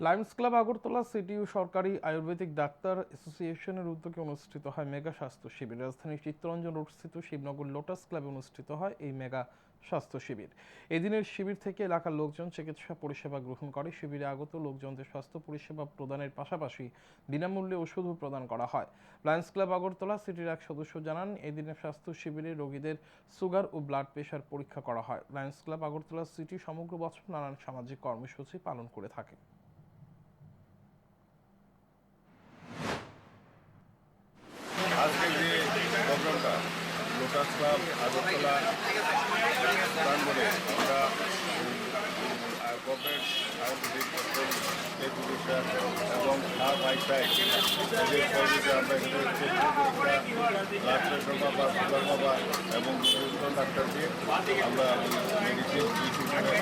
Lions club Agartala city ও সরকারি Ayurvedic doctor অ্যাসোসিয়েশনের উদ্যোগে অনুষ্ঠিত হয় মেগা স্বাস্থ্য শিবির। রাজধানীর চিত্তরঞ্জন রোডস্থিত শিবনগর লোটাস ক্লাবে অনুষ্ঠিত হয় এই মেগা স্বাস্থ্য শিবির। এদিনের শিবির থেকে এলাকার লোকজন চিকিৎসা পরিষেবা গ্রহণ করে। শিবিরে আগত লোকজনদের স্বাস্থ্য পরিষেবা প্রদানের পাশাপাশি বিনামূল্যে ওষুধও প্রদান করা হয়। লায়ন্স ক্লাব আগরতলা সিটির এক সদস্য জানান, এই দিনের স্বাস্থ্য শিবিরে রোগীদের সুগার ও ব্লাড প্রেশার পরীক্ষা করা হয়। লায়ন্স ক্লাব আগরতলা সিটি সমগ্র বছর নানান সামাজিক কর্মসূচি পালন করে থাকে। আজকে যে প্রোগ্রামটা লোটাস ক্লাব আগরতলা প্রাঙ্গণে আমরা গভর্নমেন্ট আয়ুর্বেদিক এডুকেশন এবং হার্ট আইসাইট এদের সহযোগিতা আমরা ব্লাড প্রেশার মাপা, সুগার মাপা এবং বিভিন্ন ডাক্তার দিয়ে আমরা মেডিসিন সারা